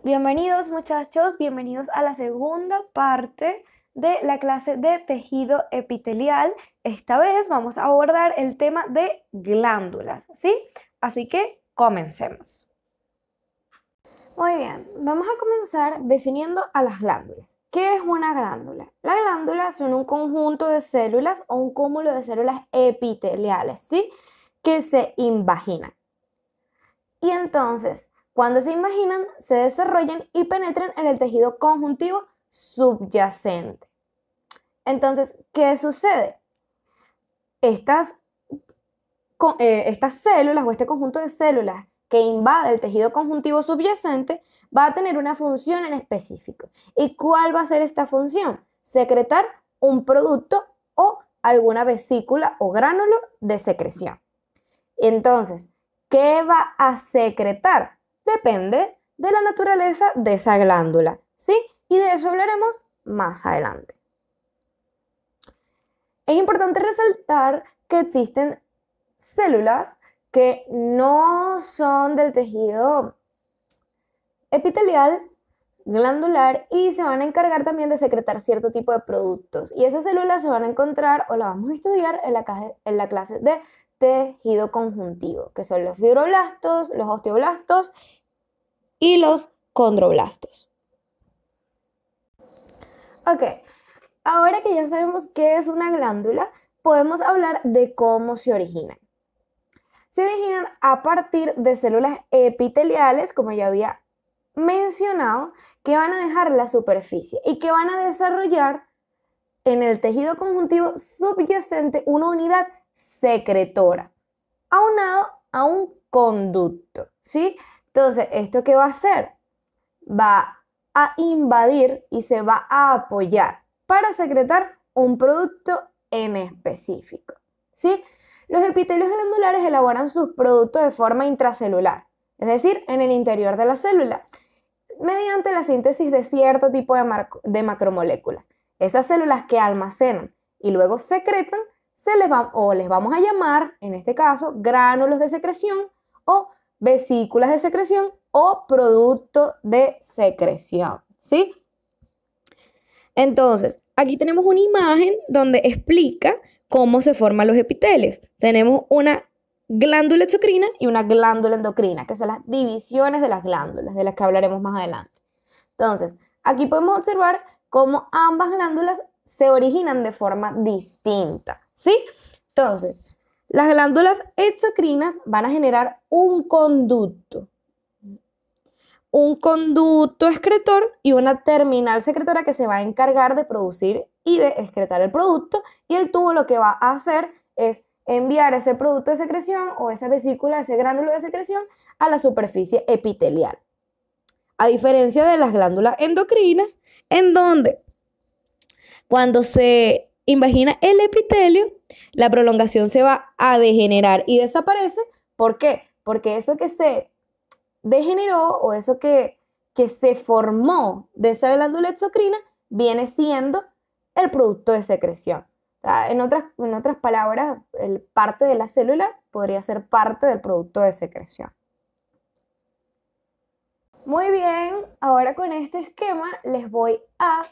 Bienvenidos muchachos, bienvenidos a la segunda parte de la clase de tejido epitelial. Esta vez vamos a abordar el tema de glándulas, ¿sí? Así que comencemos. Muy bien, vamos a comenzar definiendo a las glándulas. ¿Qué es una glándula? Las glándulas son un conjunto de células o un cúmulo de células epiteliales, ¿sí? Que se invaginan. Y entonces, cuando se imaginan, se desarrollan y penetran en el tejido conjuntivo subyacente. Entonces, ¿qué sucede? Estas células o este conjunto de células que invade el tejido conjuntivo subyacente va a tener una función en específico. ¿Y cuál va a ser esta función? Secretar un producto o alguna vesícula o gránulo de secreción. Entonces, ¿qué va a secretar? Depende de la naturaleza de esa glándula, ¿sí? Y de eso hablaremos más adelante. Es importante resaltar que existen células que no son del tejido epitelial, glandular, y se van a encargar también de secretar cierto tipo de productos. Y esas células se van a encontrar o las vamos a estudiar en la clase de tejido conjuntivo, que son los fibroblastos, los osteoblastos y los condroblastos. Ok, ahora que ya sabemos qué es una glándula, podemos hablar de cómo se originan. Se originan a partir de células epiteliales, como ya había mencionado, que van a dejar la superficie y que van a desarrollar en el tejido conjuntivo subyacente una unidad secretora, aunado a un conducto, ¿sí? Entonces, ¿esto qué va a hacer? Va a invadir y se va a apoyar para secretar un producto en específico, ¿sí? Los epitelios glandulares elaboran sus productos de forma intracelular, es decir, en el interior de la célula, mediante la síntesis de cierto tipo de macromoléculas. Esas células que almacenan y luego secretan, les vamos a llamar, en este caso, gránulos de secreción o vesículas de secreción o producto de secreción, ¿sí? Entonces, aquí tenemos una imagen donde explica cómo se forman los epitelios. Tenemos una glándula exocrina y una glándula endocrina, que son las divisiones de las glándulas, de las que hablaremos más adelante. Entonces, aquí podemos observar cómo ambas glándulas se originan de forma distinta, ¿sí? Entonces, las glándulas exocrinas van a generar un conducto excretor y una terminal secretora que se va a encargar de producir y de excretar el producto, y el tubo lo que va a hacer es enviar ese producto de secreción o esa vesícula, ese gránulo de secreción a la superficie epitelial. A diferencia de las glándulas endocrinas, en donde cuando se invagina el epitelio, la prolongación se va a degenerar y desaparece. ¿Por qué? Porque eso que se degeneró o eso que se formó de esa glándula exocrina viene siendo el producto de secreción. O sea, en otras palabras, parte de la célula podría ser parte del producto de secreción. Muy bien, ahora con este esquema les voy a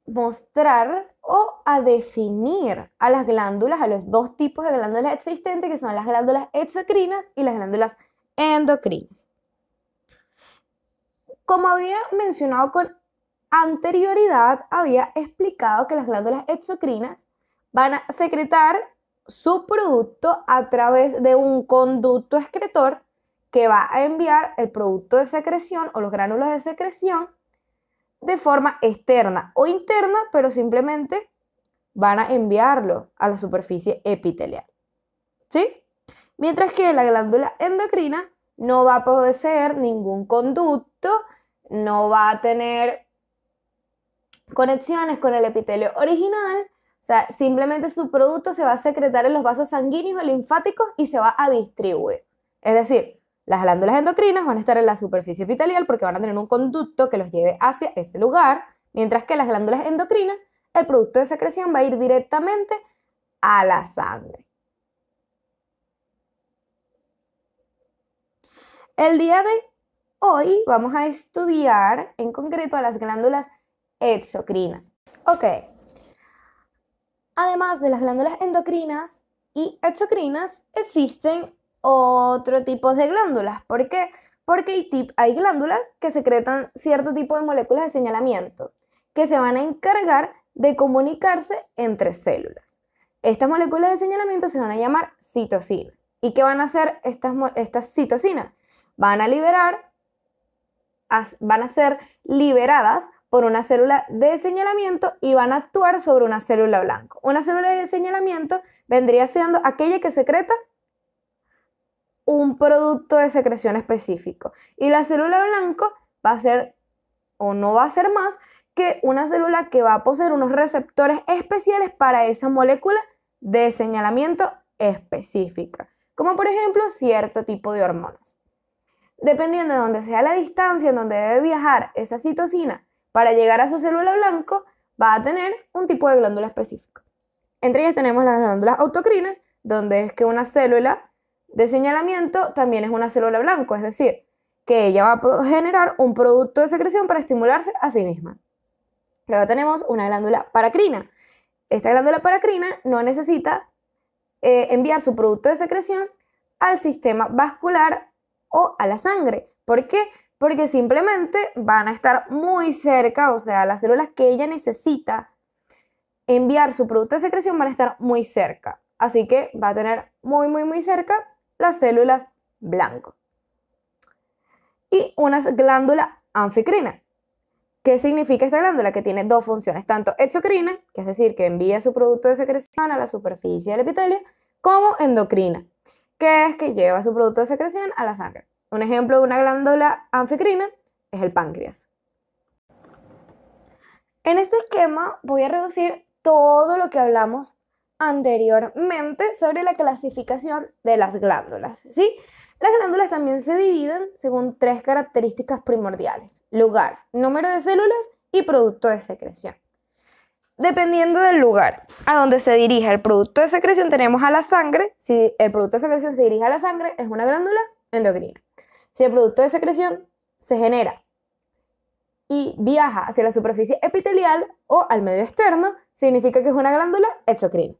mostrar o a definir a las glándulas, a los dos tipos de glándulas existentes, que son las glándulas exocrinas y las glándulas endocrinas. Como había mencionado con anterioridad, había explicado que las glándulas exocrinas van a secretar su producto a través de un conducto excretor que va a enviar el producto de secreción o los gránulos de secreción de forma externa o interna, pero simplemente van a enviarlo a la superficie epitelial, ¿sí? Mientras que la glándula endocrina no va a poseer ningún conducto, no va a tener conexiones con el epitelio original, o sea, simplemente su producto se va a secretar en los vasos sanguíneos o linfáticos y se va a distribuir. Es decir, las glándulas endocrinas van a estar en la superficie epitelial porque van a tener un conducto que los lleve hacia ese lugar, mientras que las glándulas endocrinas, el producto de secreción va a ir directamente a la sangre. El día de hoy vamos a estudiar en concreto a las glándulas exocrinas. Ok, además de las glándulas endocrinas y exocrinas, existen otro tipo de glándulas. ¿Por qué? Porque hay glándulas que secretan cierto tipo de moléculas de señalamiento que se van a encargar de comunicarse entre células. Estas moléculas de señalamiento se van a llamar citocinas. ¿Y qué van a hacer estas citocinas? Van a ser liberadas por una célula de señalamiento y van a actuar sobre una célula blanco. Una célula de señalamiento vendría siendo aquella que secreta un producto de secreción específico. Y la célula blanco va a ser o no va a ser más que una célula que va a poseer unos receptores especiales para esa molécula de señalamiento específica, como por ejemplo cierto tipo de hormonas. Dependiendo de dónde sea la distancia en donde debe viajar esa citocina para llegar a su célula blanco, va a tener un tipo de glándula específico. Entre ellas tenemos las glándulas autocrinas, donde es que una célula de señalamiento también es una célula blanco, es decir, que ella va a generar un producto de secreción para estimularse a sí misma. Luego tenemos una glándula paracrina. Esta glándula paracrina no necesita enviar su producto de secreción al sistema vascular o a la sangre. ¿Por qué? Porque simplemente van a estar muy cerca, o sea, las células que ella necesita enviar su producto de secreción van a estar muy cerca. Así que va a tener muy cerca las células blanco. Y una glándula anficrina. ¿Qué significa esta glándula? Que tiene dos funciones, tanto exocrina, que es decir, que envía su producto de secreción a la superficie del epitelio, como endocrina, que es que lleva su producto de secreción a la sangre. Un ejemplo de una glándula anficrina es el páncreas. En este esquema voy a reducir todo lo que hablamos anteriormente sobre la clasificación de las glándulas, ¿sí? Las glándulas también se dividen según tres características primordiales: lugar, número de células y producto de secreción. Dependiendo del lugar a donde se dirige el producto de secreción, tenemos a la sangre. Si el producto de secreción se dirige a la sangre, es una glándula endocrina. Si el producto de secreción se genera y viaja hacia la superficie epitelial o al medio externo, significa que es una glándula exocrina.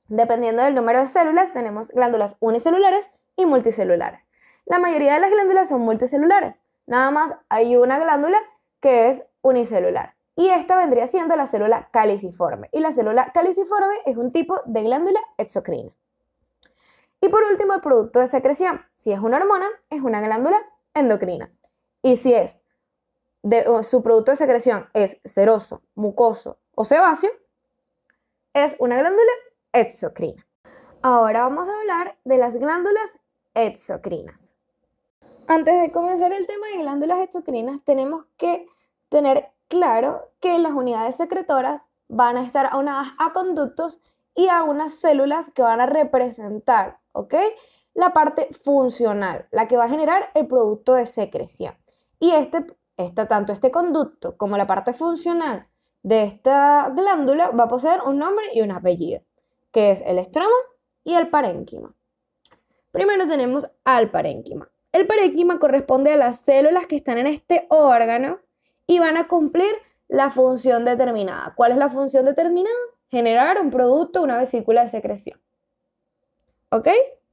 Dependiendo del número de células, tenemos glándulas unicelulares y multicelulares. La mayoría de las glándulas son multicelulares. Nada más hay una glándula que es unicelular. Y esta vendría siendo la célula caliciforme. Y la célula caliciforme es un tipo de glándula exocrina. Y por último, el producto de secreción. Si es una hormona, es una glándula endocrina. Y si su producto de secreción es seroso, mucoso o sebáceo, es una glándula exocrina. Ahora vamos a hablar de las glándulas exocrinas. Antes de comenzar el tema de glándulas exocrinas, tenemos que tener claro que las unidades secretoras van a estar aunadas a conductos y a unas células que van a representar, ¿ok?, la parte funcional, la que va a generar el producto de secreción. Y tanto este conducto como la parte funcional de esta glándula va a poseer un nombre y un apellido, que es el estroma y el parénquima. Primero tenemos al parénquima. El parénquima corresponde a las células que están en este órgano y van a cumplir la función determinada. ¿Cuál es la función determinada? Generar un producto, una vesícula de secreción. ¿Ok?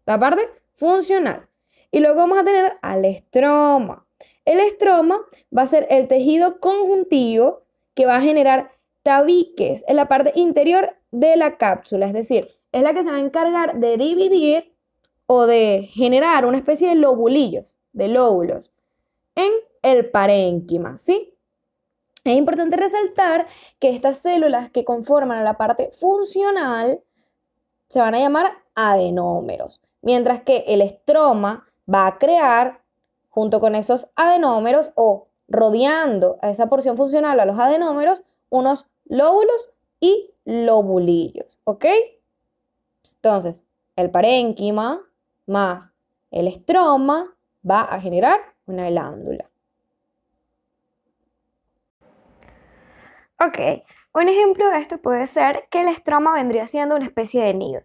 La parte funcional. Y luego vamos a tener al estroma. El estroma va a ser el tejido conjuntivo que va a generar tabiques en la parte interior de la cápsula. Es decir, es la que se va a encargar de dividir o de generar una especie de lobulillos, de lóbulos, en el parénquima, ¿sí? Es importante resaltar que estas células que conforman la parte funcional se van a llamar adenómeros, mientras que el estroma va a crear, junto con esos adenómeros o rodeando a esa porción funcional, a los adenómeros, unos lóbulos y lobulillos, ¿ok? Entonces, el parénquima más el estroma va a generar una glándula. Ok, un ejemplo de esto puede ser que el estroma vendría siendo una especie de nido.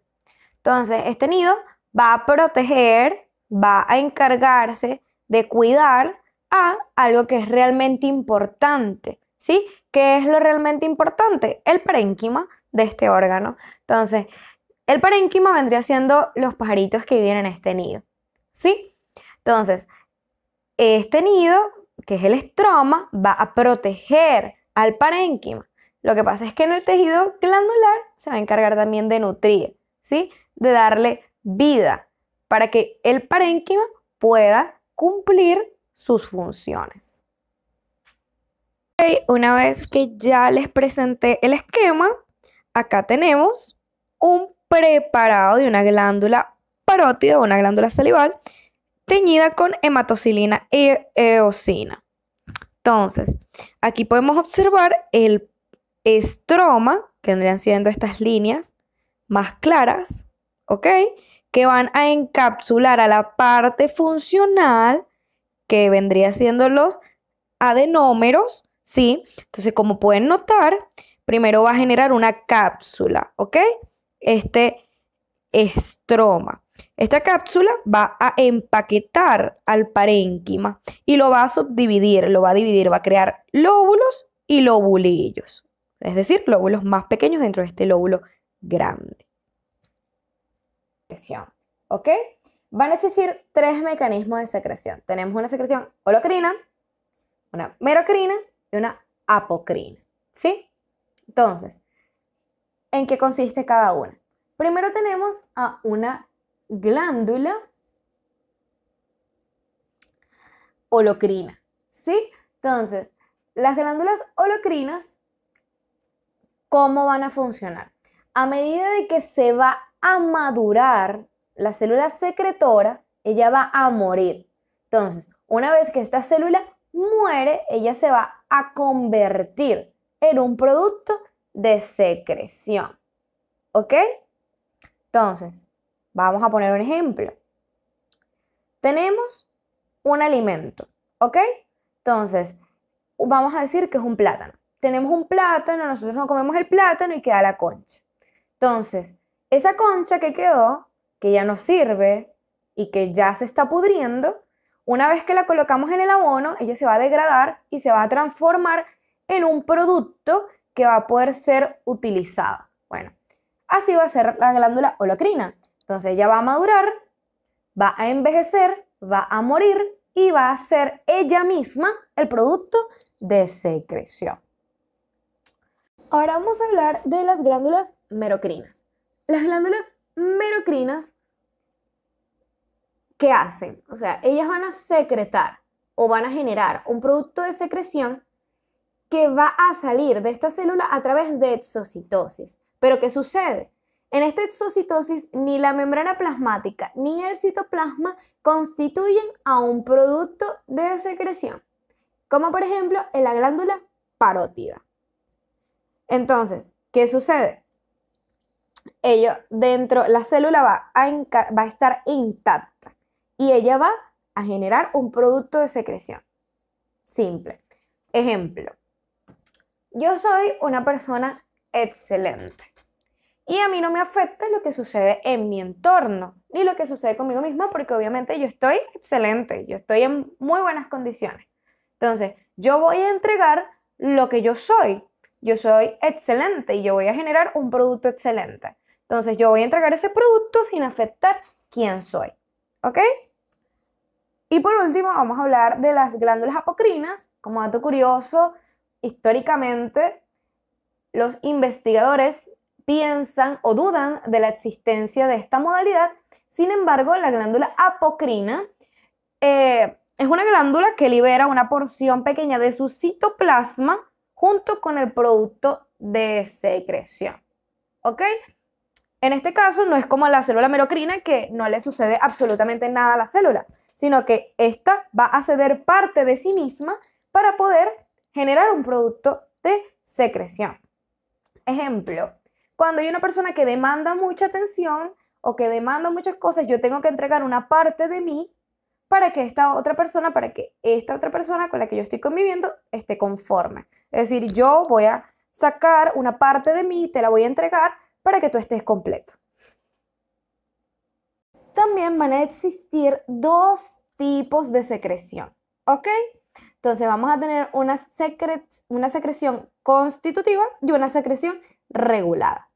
Entonces, este nido va a proteger, va a encargarse de cuidar a algo que es realmente importante, ¿sí? ¿Qué es lo realmente importante? El parénquima de este órgano. Entonces, el parénquima vendría siendo los pajaritos que viven en este nido, ¿sí? Entonces, este nido, que es el estroma, va a proteger al parénquima. Lo que pasa es que en el tejido glandular se va a encargar también de nutrir, ¿sí? De darle vida para que el parénquima pueda cumplir sus funciones. Okay, una vez que ya les presenté el esquema, acá tenemos un preparado de una glándula parótida, una glándula salival, teñida con hematocilina e eosina. Entonces, aquí podemos observar el estroma, que vendrían siendo estas líneas más claras, ¿ok? Que van a encapsular a la parte funcional, que vendría siendo los adenómeros, ¿sí? Entonces, como pueden notar, primero va a generar una cápsula, ¿ok? Este estroma. Esta cápsula va a empaquetar al parénquima y lo va a subdividir, lo va a dividir, va a crear lóbulos y lobulillos, es decir, lóbulos más pequeños dentro de este lóbulo grande. ¿Ok? Van a existir tres mecanismos de secreción. Tenemos una secreción holocrina, una merocrina y una apocrina, ¿sí? Entonces, ¿en qué consiste cada una? Primero tenemos a una glándula holocrina, ¿sí? Entonces, las glándulas holocrinas, ¿cómo van a funcionar? A medida de que se va a madurar la célula secretora, ella va a morir. Entonces, una vez que esta célula muere, ella se va a convertir en un producto de secreción. ¿Ok? Entonces, vamos a poner un ejemplo. Tenemos un alimento, ¿ok? Entonces, vamos a decir que es un plátano. Tenemos un plátano, nosotros nos comemos el plátano y queda la concha. Entonces, esa concha que quedó, que ya no sirve y que ya se está pudriendo, una vez que la colocamos en el abono, ella se va a degradar y se va a transformar en un producto que va a poder ser utilizado. Bueno, así va a ser la glándula holocrina. Entonces ella va a madurar, va a envejecer, va a morir y va a ser ella misma el producto de secreción. Ahora vamos a hablar de las glándulas merocrinas. Las glándulas merocrinas, ¿qué hacen? O sea, ellas van a secretar o van a generar un producto de secreción que va a salir de esta célula a través de exocitosis. ¿Pero qué sucede? En esta exocitosis, ni la membrana plasmática ni el citoplasma constituyen a un producto de secreción, como por ejemplo en la glándula parótida. Entonces, ¿qué sucede? La célula va a estar intacta y ella va a generar un producto de secreción. Simple. Ejemplo, yo soy una persona excelente y a mí no me afecta lo que sucede en mi entorno, ni lo que sucede conmigo misma, porque obviamente yo estoy excelente, yo estoy en muy buenas condiciones. Entonces, yo voy a entregar lo que yo soy. Yo soy excelente y yo voy a generar un producto excelente. Entonces, yo voy a entregar ese producto sin afectar quién soy. ¿Ok? Y por último, vamos a hablar de las glándulas apocrinas. Como dato curioso, históricamente, los investigadores piensan o dudan de la existencia de esta modalidad. Sin embargo, la glándula apocrina es una glándula que libera una porción pequeña de su citoplasma junto con el producto de secreción. ¿Ok? En este caso no es como la célula merocrina, que no le sucede absolutamente nada a la célula, sino que esta va a ceder parte de sí misma para poder generar un producto de secreción. Ejemplo, cuando hay una persona que demanda mucha atención o que demanda muchas cosas, yo tengo que entregar una parte de mí para que esta otra persona con la que yo estoy conviviendo esté conforme. Es decir, yo voy a sacar una parte de mí, te la voy a entregar para que tú estés completo. También van a existir dos tipos de secreción, ¿ok? Entonces vamos a tener una secreción constitutiva y una secreción regulada.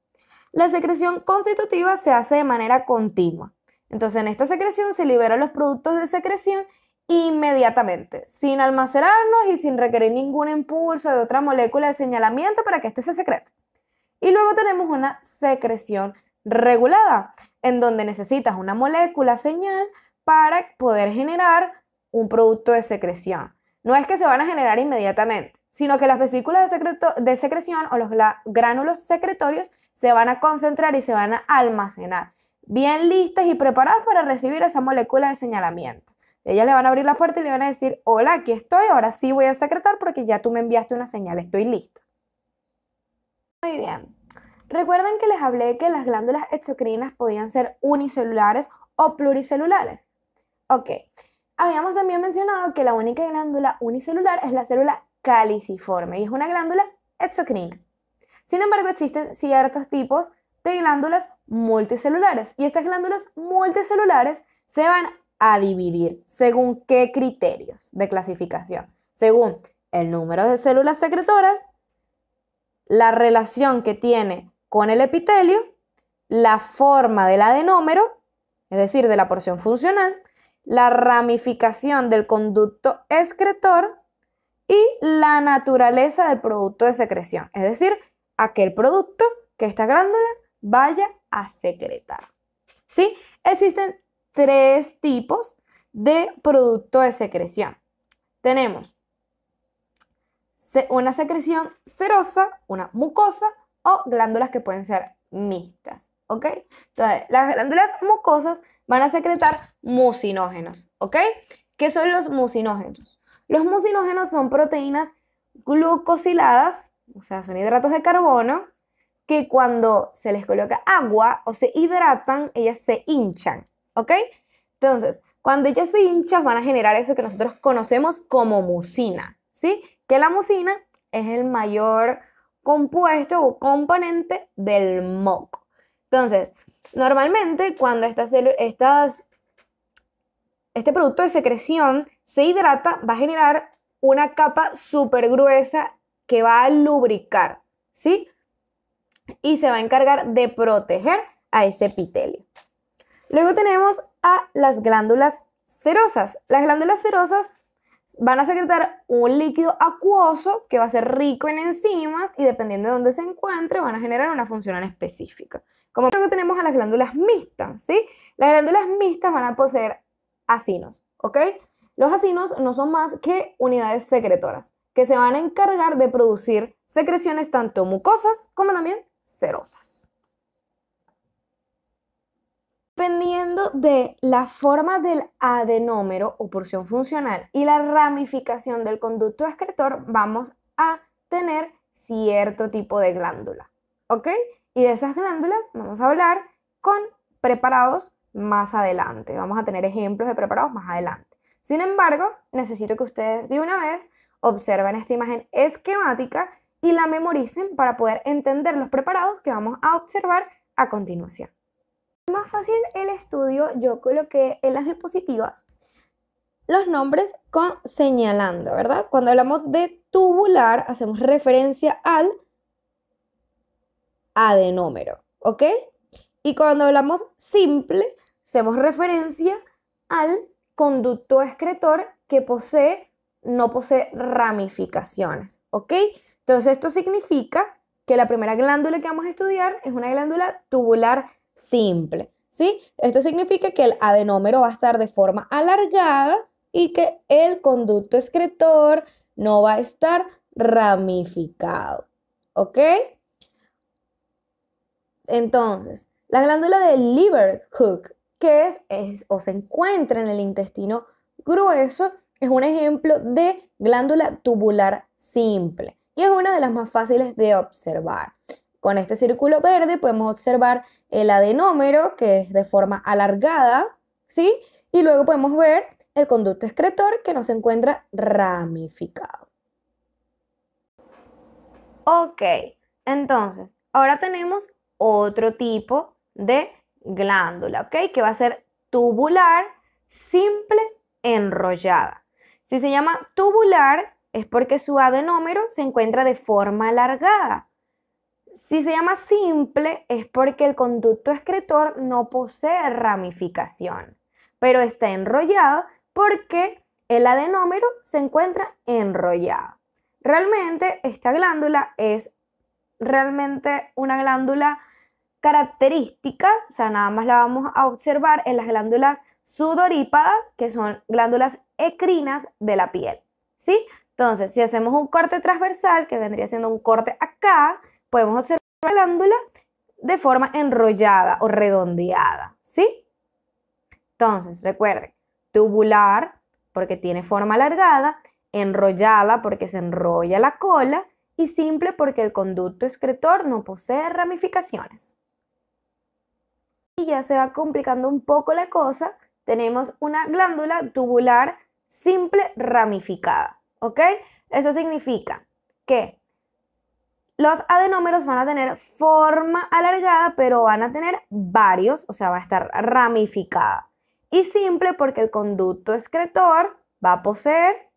La secreción constitutiva se hace de manera continua. Entonces en esta secreción se liberan los productos de secreción inmediatamente, sin almacenarnos y sin requerir ningún impulso de otra molécula de señalamiento para que éste se secrete. Y luego tenemos una secreción regulada, en donde necesitas una molécula señal para poder generar un producto de secreción. No es que se van a generar inmediatamente, sino que las vesículas de secreción o los gránulos secretorios se van a concentrar y se van a almacenar, bien listas y preparadas para recibir esa molécula de señalamiento. Ellas le van a abrir la puerta y le van a decir, hola, aquí estoy, ahora sí voy a secretar porque ya tú me enviaste una señal, estoy lista. Muy bien. Recuerden que les hablé que las glándulas exocrinas podían ser unicelulares o pluricelulares. Ok. Habíamos también mencionado que la única glándula unicelular es la célula caliciforme y es una glándula exocrina. Sin embargo, existen ciertos tipos de glándulas multicelulares y estas glándulas multicelulares se van a dividir según qué criterios de clasificación, según el número de células secretoras, la relación que tiene con el epitelio, la forma del adenómero, es decir, de la porción funcional, la ramificación del conducto excretor y la naturaleza del producto de secreción, es decir, aquel producto que esta glándula vaya a secretar. ¿Sí? Existen 3 tipos de producto de secreción. Tenemos una secreción serosa, una mucosa o glándulas que pueden ser mixtas, ¿ok? Entonces, las glándulas mucosas van a secretar mucinógenos, ¿ok? ¿Qué son los mucinógenos? Los mucinógenos son proteínas glucosiladas, o sea, son hidratos de carbono, que cuando se les coloca agua o se hidratan, ellas se hinchan, ¿ok? Entonces, cuando ellas se hinchan, van a generar eso que nosotros conocemos como mucina, ¿sí? Que la mucina es el mayor compuesto o componente del moco. Entonces, normalmente cuando este producto de secreción se hidrata, va a generar una capa súper gruesa que va a lubricar, ¿sí? Y se va a encargar de proteger a ese epitelio. Luego tenemos a las glándulas serosas. Las glándulas serosas van a secretar un líquido acuoso que va a ser rico en enzimas y dependiendo de dónde se encuentre van a generar una función específica. Como luego tenemos a las glándulas mixtas, ¿sí? Las glándulas mixtas van a poseer acinos, ¿ok? Los acinos no son más que unidades secretoras que se van a encargar de producir secreciones tanto mucosas como también serosas. Dependiendo de la forma del adenómero o porción funcional y la ramificación del conducto excretor, vamos a tener cierto tipo de glándula, ¿ok? Y de esas glándulas vamos a hablar con preparados más adelante. Vamos a tener ejemplos de preparados más adelante. Sin embargo, necesito que ustedes de una vez observen esta imagen esquemática y la memoricen para poder entender los preparados que vamos a observar a continuación. Más fácil el estudio, yo coloqué en las diapositivas los nombres con señalando, ¿verdad? Cuando hablamos de tubular, hacemos referencia al adenómero, ¿ok? Y cuando hablamos simple, hacemos referencia al conducto excretor que no posee ramificaciones, ¿ok? Entonces esto significa que la primera glándula que vamos a estudiar es una glándula tubular simple, ¿sí? Esto significa que el adenómero va a estar de forma alargada y que el conducto excretor no va a estar ramificado, ¿ok? Entonces, la glándula de Leeuwenhoek, que es o se encuentra en el intestino grueso, es un ejemplo de glándula tubular simple y es una de las más fáciles de observar. Con este círculo verde podemos observar el adenómero, que es de forma alargada, ¿sí? Y luego podemos ver el conducto excretor, que no se encuentra ramificado. Ok, entonces, ahora tenemos otro tipo de glándula, ¿ok? Que va a ser tubular, simple, enrollada. Si se llama tubular, es porque su adenómero se encuentra de forma alargada. Si se llama simple, es porque el conducto excretor no posee ramificación, pero está enrollado porque el adenómero se encuentra enrollado. Realmente esta glándula es realmente una glándula característica, o sea, nada más la vamos a observar en las glándulas sudorípadas, que son glándulas ecrinas de la piel, ¿sí? Entonces, si hacemos un corte transversal, que vendría siendo un corte acá, podemos observar la glándula de forma enrollada o redondeada, ¿sí? Entonces, recuerden, tubular porque tiene forma alargada, enrollada porque se enrolla la cola y simple porque el conducto excretor no posee ramificaciones. Y ya se va complicando un poco la cosa, tenemos una glándula tubular simple ramificada, ¿ok? Eso significa que los adenómeros van a tener forma alargada, pero van a tener varios, o sea, va a estar ramificada. Y simple porque el conducto excretor va a poseer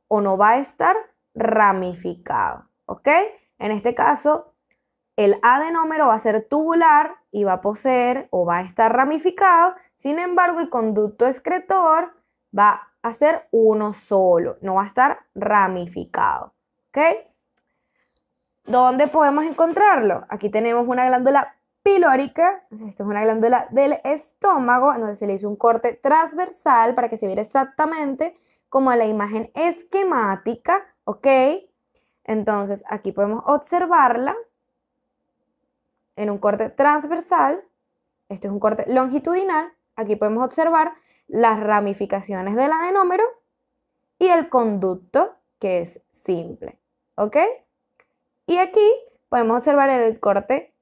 o no va a estar ramificado, ¿ok? En este caso, el adenómero va a ser tubular y va a poseer o va a estar ramificado. Sin embargo, el conducto excretor va a ser uno solo, no va a estar ramificado, ¿ok? ¿Dónde podemos encontrarlo? Aquí tenemos una glándula pilórica, esto es una glándula del estómago, en donde se le hizo un corte transversal para que se viera exactamente como la imagen esquemática, ¿ok? Entonces aquí podemos observarla en un corte transversal, esto es un corte longitudinal, aquí podemos observar las ramificaciones del adenómero y el conducto, que es simple, ¿ok? Y aquí podemos observar el corte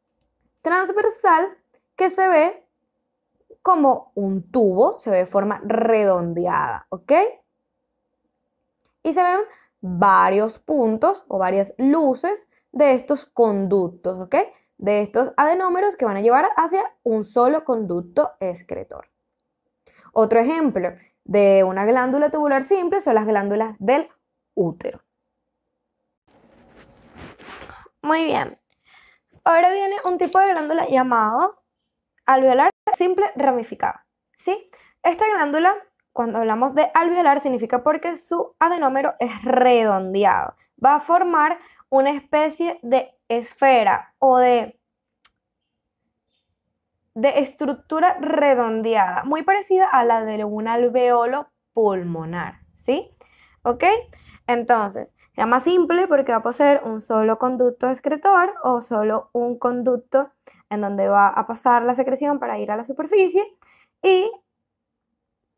transversal que se ve como un tubo, se ve de forma redondeada, ¿ok? Y se ven varios puntos o varias luces de estos conductos, ¿ok? De estos adenómeros que van a llevar hacia un solo conducto excretor. Otro ejemplo de una glándula tubular simple son las glándulas del útero. Muy bien. Ahora viene un tipo de glándula llamado alveolar simple ramificada, ¿sí? Esta glándula, cuando hablamos de alveolar, significa porque su adenómero es redondeado. Va a formar una especie de esfera o de estructura redondeada, muy parecida a la de un alveolo pulmonar, ¿sí? ¿Ok? Entonces, se llama simple porque va a poseer un solo conducto excretor o solo un conducto en donde va a pasar la secreción para ir a la superficie, y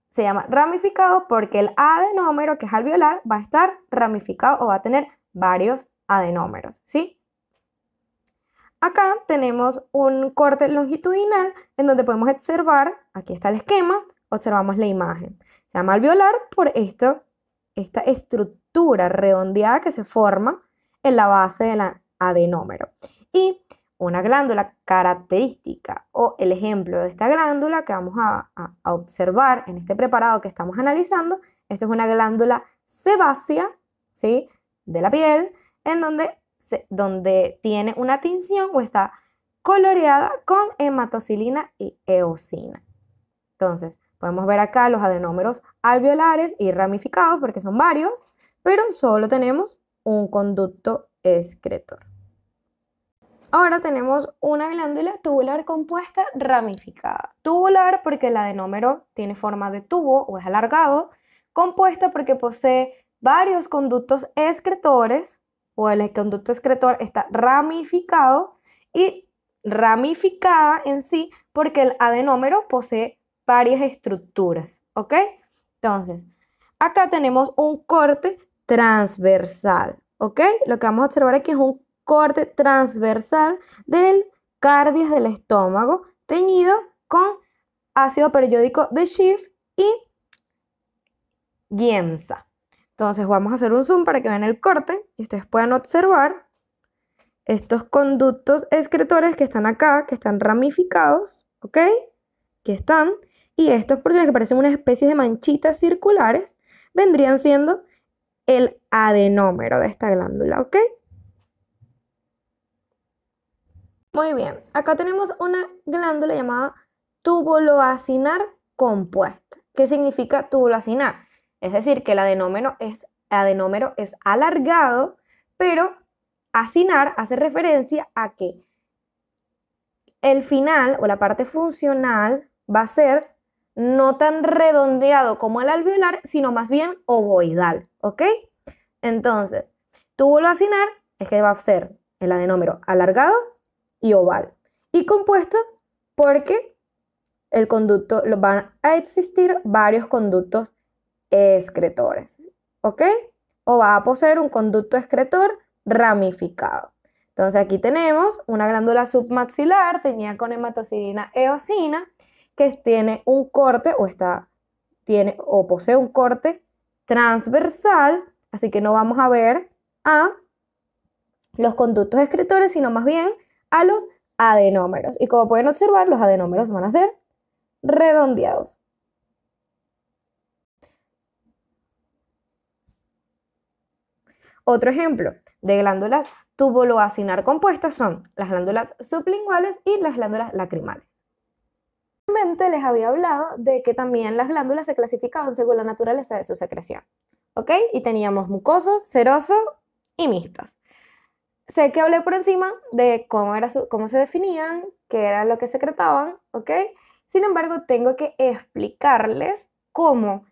se llama ramificado porque el adenómero, que es alveolar, va a estar ramificado o va a tener varios adenómeros, ¿sí? Acá tenemos un corte longitudinal en donde podemos observar, aquí está el esquema, observamos la imagen. Se llama alveolar por esta estructura redondeada que se forma en la base del adenómero. Y una glándula característica o el ejemplo de esta glándula que vamos a observar en este preparado que estamos analizando, esto es una glándula sebácea, ¿sí?, de la piel, en donde tiene una tinción o está coloreada con hematocilina y eosina. Entonces, podemos ver acá los adenómeros alveolares y ramificados porque son varios, pero solo tenemos un conducto excretor. Ahora tenemos una glándula tubular compuesta ramificada. Tubular porque el adenómero tiene forma de tubo o es alargado. Compuesta porque posee varios conductos excretores o el conducto excretor está ramificado, y ramificada en sí porque el adenómero posee varias estructuras, ¿ok? Entonces, acá tenemos un corte transversal, ¿ok? Lo que vamos a observar aquí es un corte transversal del cardias del estómago teñido con ácido periódico de Schiff y Giemsa. Entonces vamos a hacer un zoom para que vean el corte y ustedes puedan observar estos conductos excretores que están acá, que están ramificados, ¿ok? Aquí están. Y estas porciones que parecen una especie de manchitas circulares vendrían siendo el adenómero de esta glándula, ¿ok? Muy bien, acá tenemos una glándula llamada túbulo acinar compuesta. ¿Qué significa túbulo acinar? Es decir, que el adenómero es alargado, pero acinar hace referencia a que el final o la parte funcional va a ser no tan redondeado como el alveolar, sino más bien ovoidal, ¿ok? Entonces, túbulo acinar es que va a ser el adenómero alargado y oval. Y compuesto porque el conducto, van a existir varios conductos excretores, ¿ok? O va a poseer un conducto excretor ramificado. Entonces aquí tenemos una glándula submaxilar teñida con hematoxilina eosina que tiene un corte o posee un corte transversal, así que no vamos a ver a los conductos excretores, sino más bien a los adenómeros. Y como pueden observar, los adenómeros van a ser redondeados. Otro ejemplo de glándulas tubuloacinar compuestas son las glándulas sublinguales y las glándulas lacrimales. Anteriormente les había hablado de que también las glándulas se clasificaban según la naturaleza de su secreción, ¿ok? Y teníamos mucosos, serosos y mixtos. Sé que hablé por encima de cómo se definían, qué era lo que secretaban, ¿ok? Sin embargo, tengo que explicarles cómo,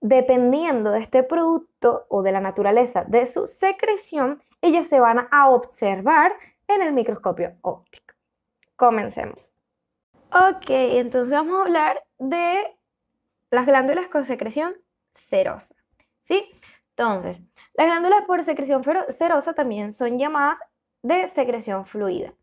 dependiendo de este producto o de la naturaleza de su secreción, ellas se van a observar en el microscopio óptico. Comencemos. Ok, entonces vamos a hablar de las glándulas con secreción serosa, ¿sí? Entonces, las glándulas por secreción serosa también son llamadas de secreción fluida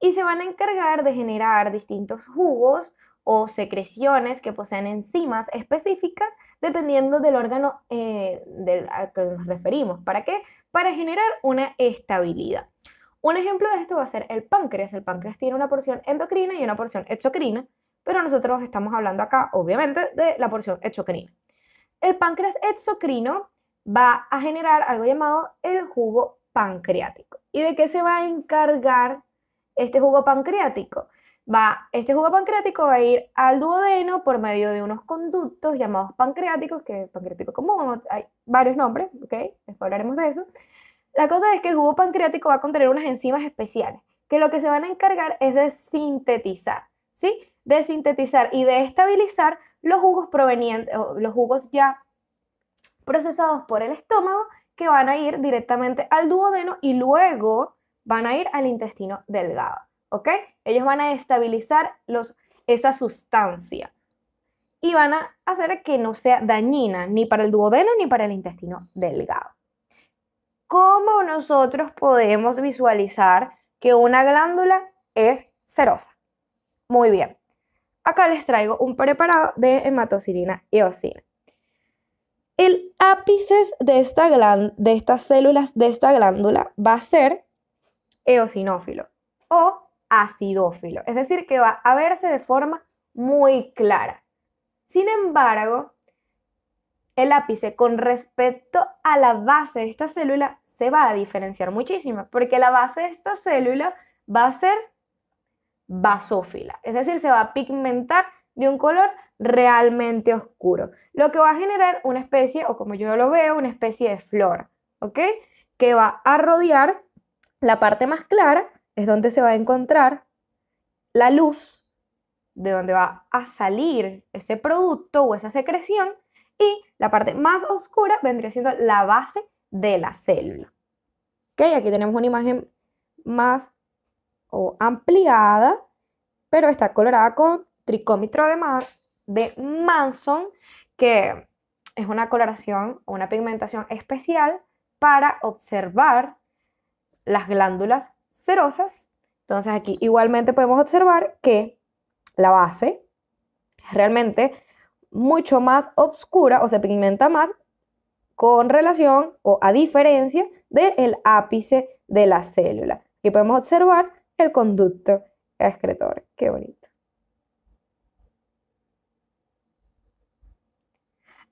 y se van a encargar de generar distintos jugos o secreciones que poseen enzimas específicas dependiendo del órgano al que nos referimos. ¿Para qué? Para generar una estabilidad. Un ejemplo de esto va a ser el páncreas. El páncreas tiene una porción endocrina y una porción exocrina, pero nosotros estamos hablando acá, obviamente, de la porción exocrina. El páncreas exocrino va a generar algo llamado el jugo pancreático. ¿Y de qué se va a encargar este jugo pancreático? Este jugo pancreático va a ir al duodeno por medio de unos conductos llamados pancreáticos, que pancreático común, hay varios nombres, ¿ok? Después hablaremos de eso. La cosa es que el jugo pancreático va a contener unas enzimas especiales, que lo que se van a encargar es de sintetizar, ¿sí? De sintetizar y de estabilizar los jugos provenientes, los jugos ya procesados por el estómago, que van a ir directamente al duodeno y luego van a ir al intestino delgado, ¿ok? Ellos van a estabilizar esa sustancia y van a hacer que no sea dañina ni para el duodeno ni para el intestino delgado. ¿Cómo nosotros podemos visualizar que una glándula es serosa? Muy bien. Acá les traigo un preparado de hematoxilina eosina. El ápice de estas células de esta glándula va a ser eosinófilo o acidófilo, es decir, que va a verse de forma muy clara. Sin embargo, el ápice con respecto a la base de esta célula se va a diferenciar muchísimo, porque la base de esta célula va a ser basófila, es decir, se va a pigmentar de un color realmente oscuro, lo que va a generar una especie, o como yo lo veo, una especie de flor, ¿ok? Que va a rodear la parte más clara, es donde se va a encontrar la luz, de donde va a salir ese producto o esa secreción, y la parte más oscura vendría siendo la base de la célula. ¿Ok? Aquí tenemos una imagen más ampliada, pero está colorada con tricómetro de Manson, que es una coloración o una pigmentación especial para observar las glándulas serosas. Entonces aquí igualmente podemos observar que la base es realmente mucho más oscura o se pigmenta más con relación o a diferencia del ápice de la célula. Aquí podemos observar el conducto excretor. Qué bonito.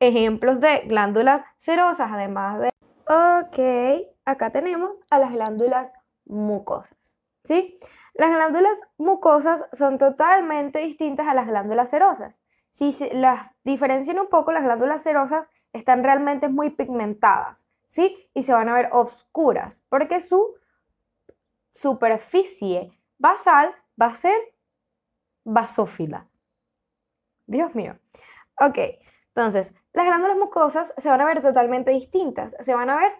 ejemplos de glándulas serosas, además de... Ok, acá tenemos a las glándulas mucosas, ¿sí? Las glándulas mucosas son totalmente distintas a las glándulas serosas. Si se las diferencian un poco, las glándulas serosas están realmente muy pigmentadas, ¿sí? Y se van a ver oscuras, porque su superficie basal va a ser basófila. Dios mío. Ok, entonces, las glándulas mucosas se van a ver totalmente distintas. Se van a ver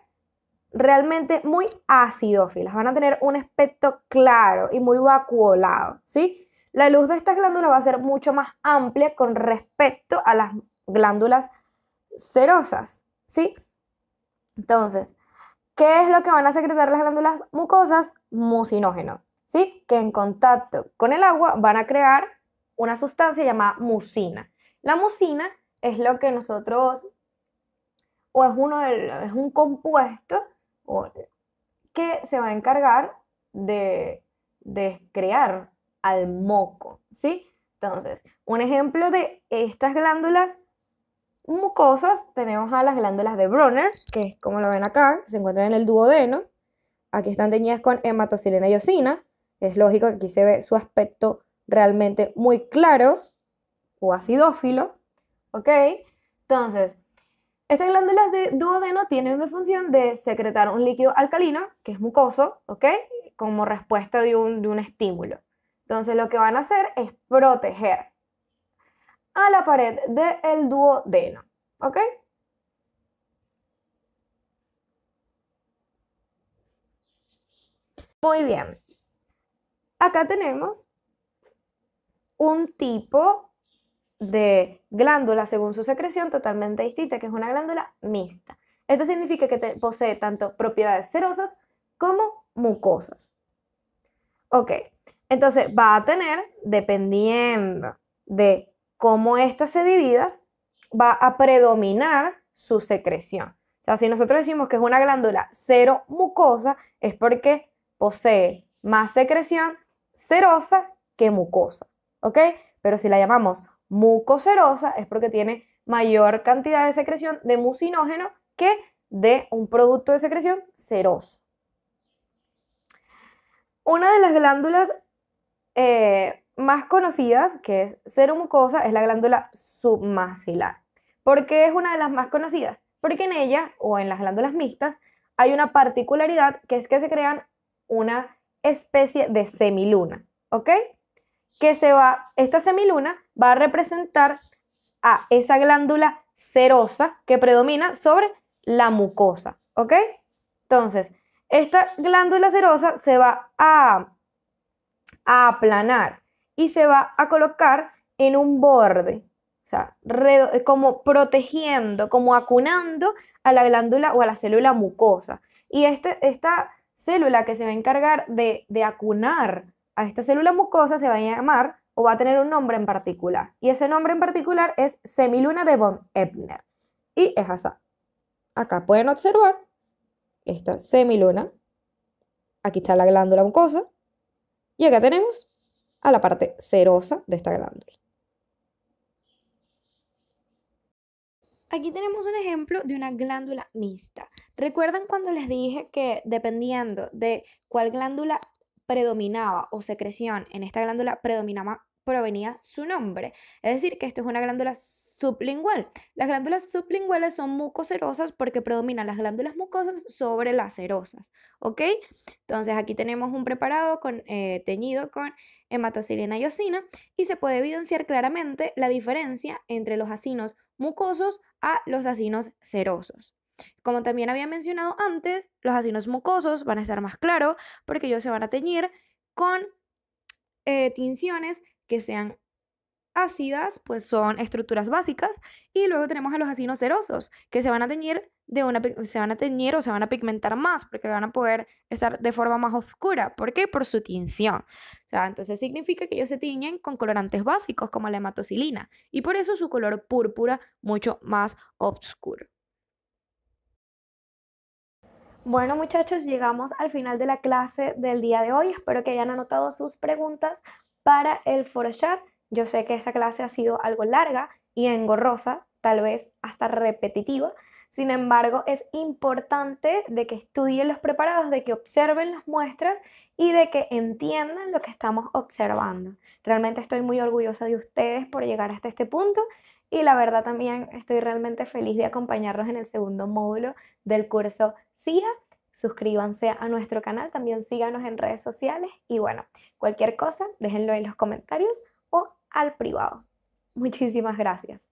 realmente muy acidófilas. Van a tener un aspecto claro y muy vacuolado, ¿sí? La luz de estas glándulas va a ser mucho más amplia con respecto a las glándulas serosas, ¿sí? Entonces, ¿qué es lo que van a secretar las glándulas mucosas? Mucinógeno, ¿sí? Que en contacto con el agua van a crear una sustancia llamada mucina. La mucina es lo que nosotros, o es un compuesto que se va a encargar de crear al moco, ¿sí? Entonces, un ejemplo de estas glándulas mucosas, tenemos a las glándulas de Brunner, que es como lo ven acá, se encuentran en el duodeno. Aquí están teñidas con hematocilina y eosina. Es lógico que aquí se ve su aspecto realmente muy claro o acidófilo, ¿ok? Entonces, estas glándulas de duodeno tienen la función de secretar un líquido alcalino, que es mucoso, ¿ok? Como respuesta de un estímulo. Entonces, lo que van a hacer es proteger a la pared del duodeno, ¿ok? Muy bien. Acá tenemos un tipo de glándula según su secreción totalmente distinta, que es una glándula mixta. Esto significa que posee tanto propiedades serosas como mucosas. Ok, entonces va a tener, dependiendo de cómo ésta se divida, va a predominar su secreción. O sea, si nosotros decimos que es una glándula cero mucosa, es porque posee más secreción serosa que mucosa, ¿ok? Pero si la llamamos mucoserosa, es porque tiene mayor cantidad de secreción de mucinógeno que de un producto de secreción seroso. Una de las glándulas más conocidas, que es seromucosa, es la glándula submaxilar. ¿Por qué es una de las más conocidas? Porque en ella, o en las glándulas mixtas, hay una particularidad que es que se crean una especie de semiluna, ¿ok? Esta semiluna va a representar a esa glándula serosa que predomina sobre la mucosa, ¿ok? Entonces, esta glándula serosa se va a aplanar y se va a colocar en un borde, o sea, como protegiendo, como acunando a la glándula o a la célula mucosa. Y esta célula que se va a encargar de acunar a esta célula mucosa se va a llamar o va a tener un nombre en particular. Y ese nombre en particular es semiluna de von Ebner. Y es así. Acá pueden observar esta semiluna. Aquí está la glándula mucosa. Y acá tenemos a la parte serosa de esta glándula. Aquí tenemos un ejemplo de una glándula mixta. ¿Recuerdan cuando les dije que dependiendo de cuál glándula predominaba o secreción en esta glándula provenía su nombre? Es decir, que esto es una glándula sublingual. Las glándulas sublinguales son mucoserosas porque predominan las glándulas mucosas sobre las serosas, ¿ok? Entonces aquí tenemos un preparado teñido con hematocilina y eosina y se puede evidenciar claramente la diferencia entre los acinos mucosos a los acinos serosos. Como también había mencionado antes, los acinos mucosos van a estar más claros porque ellos se van a teñir con tinciones que sean ácidas, pues son estructuras básicas, y luego tenemos a los acinos serosos, que se van a teñir se van a teñir o se van a pigmentar más, porque van a poder estar de forma más oscura. ¿Por qué? Por su tinción. O sea, entonces significa que ellos se tiñen con colorantes básicos como la hematocilina, y por eso su color púrpura mucho más oscuro. Bueno, muchachos, llegamos al final de la clase del día de hoy. Espero que hayan anotado sus preguntas para el foro chat. Yo sé que esta clase ha sido algo larga y engorrosa, tal vez hasta repetitiva. Sin embargo, es importante de que estudien los preparados, de que observen las muestras y de que entiendan lo que estamos observando. Realmente estoy muy orgullosa de ustedes por llegar hasta este punto y la verdad también estoy realmente feliz de acompañarlos en el segundo módulo del curso CIA. Suscríbanse a nuestro canal, también síganos en redes sociales y bueno, cualquier cosa déjenlo en los comentarios o al privado. Muchísimas gracias.